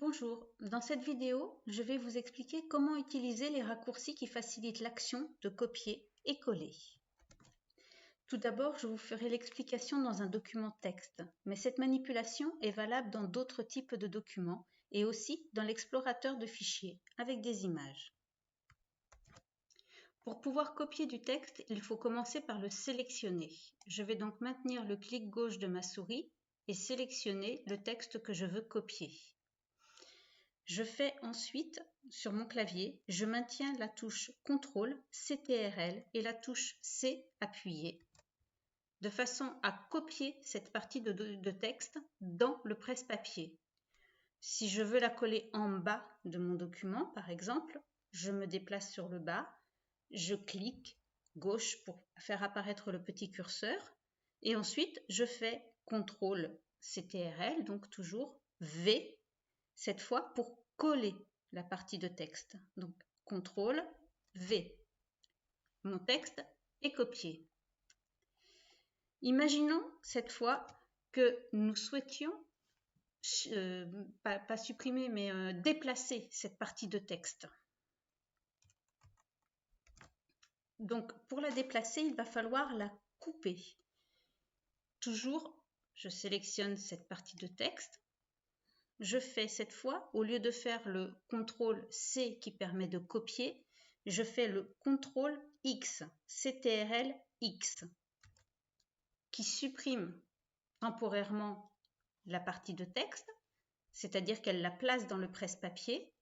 Bonjour, dans cette vidéo, je vais vous expliquer comment utiliser les raccourcis qui facilitent l'action de copier et coller. Tout d'abord, je vous ferai l'explication dans un document texte, mais cette manipulation est valable dans d'autres types de documents et aussi dans l'explorateur de fichiers avec des images. Pour pouvoir copier du texte, il faut commencer par le sélectionner. Je vais donc maintenir le clic gauche de ma souris et sélectionner le texte que je veux copier. Je fais ensuite, sur mon clavier, je maintiens la touche CTRL, CTRL et la touche C appuyée, de façon à copier cette partie de texte dans le presse-papier. Si je veux la coller en bas de mon document, par exemple, je me déplace sur le bas, je clique gauche pour faire apparaître le petit curseur, et ensuite je fais CTRL, CTRL, donc toujours V, cette fois pour coller la partie de texte. Donc, CTRL V. Mon texte est copié. Imaginons cette fois que nous souhaitions, pas supprimer, mais déplacer cette partie de texte. Donc, pour la déplacer, il va falloir la couper. Toujours, je sélectionne cette partie de texte. Je fais cette fois, au lieu de faire le CTRL-C qui permet de copier, je fais le CTRL-X, CTRL-X, qui supprime temporairement la partie de texte, c'est-à-dire qu'elle la place dans le presse-papier.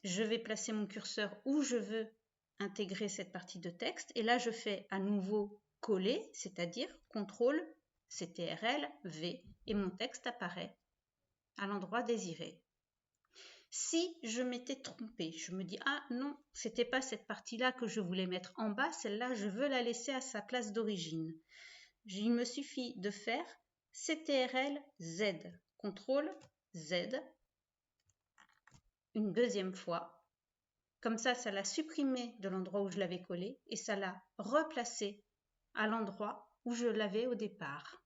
Je vais placer mon curseur où je veux intégrer cette partie de texte, et là je fais à nouveau coller, c'est-à-dire CTRL, CTRL, V, et mon texte apparaît à l'endroit désiré. Si je m'étais trompée, je me dis « Ah non, c'était pas cette partie-là que je voulais mettre en bas, celle-là, je veux la laisser à sa place d'origine. » Il me suffit de faire CTRL-Z, CTRL-Z, une deuxième fois. Comme ça l'a supprimé de l'endroit où je l'avais collé et ça l'a replacé à l'endroit où je l'avais au départ.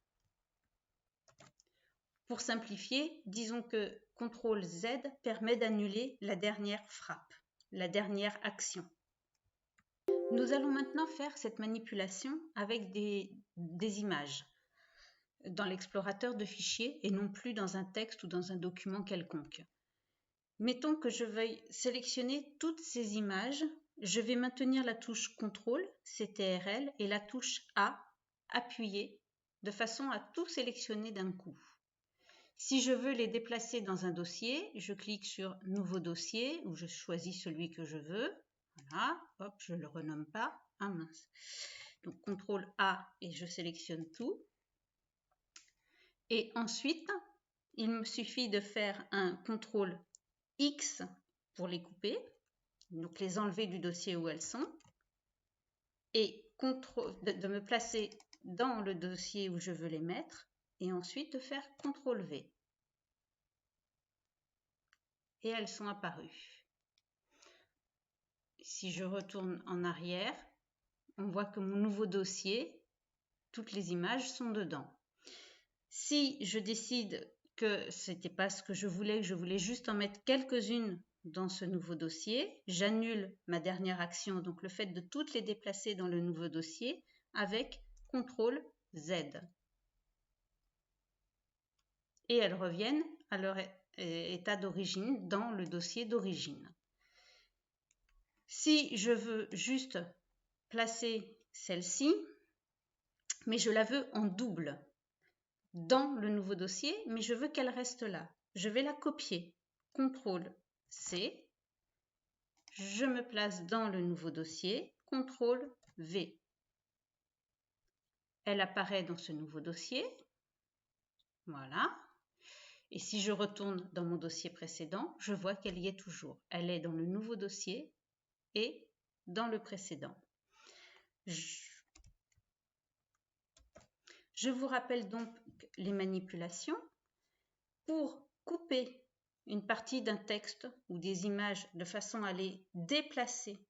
Pour simplifier, disons que CTRL-Z permet d'annuler la dernière frappe, la dernière action. Nous allons maintenant faire cette manipulation avec des images dans l'explorateur de fichiers et non plus dans un texte ou dans un document quelconque. Mettons que je veuille sélectionner toutes ces images, je vais maintenir la touche CTRL, CTRL et la touche A appuyée de façon à tout sélectionner d'un coup. Si je veux les déplacer dans un dossier, je clique sur Nouveau dossier où je choisis celui que je veux. Voilà, hop, je ne le renomme pas. Ah mince. Donc CTRL A et je sélectionne tout. Et ensuite, il me suffit de faire un CTRL X pour les couper, donc les enlever du dossier où elles sont, et de me placer dans le dossier où je veux les mettre, et ensuite de faire CTRL V. Et elles sont apparues. Si je retourne en arrière, on voit que mon nouveau dossier, toutes les images sont dedans. Si je décide que ce n'était pas ce que je voulais juste en mettre quelques-unes dans ce nouveau dossier, j'annule ma dernière action, donc le fait de toutes les déplacer dans le nouveau dossier, avec CTRL Z. Et elles reviennent à leur état d'origine dans le dossier d'origine. Si je veux juste placer celle-ci, mais je la veux en double dans le nouveau dossier, mais je veux qu'elle reste là. Je vais la copier. CTRL-C. Je me place dans le nouveau dossier. CTRL-V. Elle apparaît dans ce nouveau dossier. Voilà. Et si je retourne dans mon dossier précédent, je vois qu'elle y est toujours. Elle est dans le nouveau dossier et dans le précédent. Je vous rappelle donc les manipulations. Pour couper une partie d'un texte ou des images de façon à les déplacer,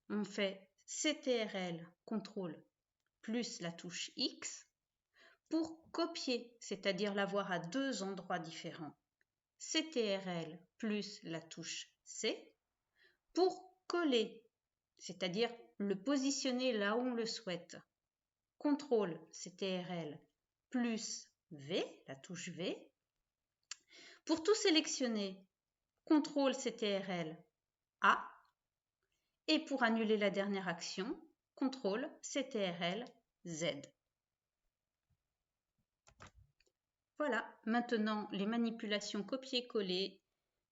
on fait CTRL, CTRL plus la touche X. Pour copier, c'est-à-dire l'avoir à deux endroits différents, CTRL plus la touche C. Pour coller, c'est-à-dire le positionner là où on le souhaite, CTRL CTRL plus V, la touche V. Pour tout sélectionner, CTRL CTRL A. Et pour annuler la dernière action, CTRL CTRL Z. Voilà, maintenant les manipulations copier-coller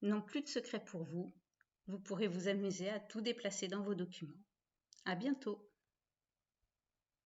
n'ont plus de secret pour vous. Vous pourrez vous amuser à tout déplacer dans vos documents. À bientôt!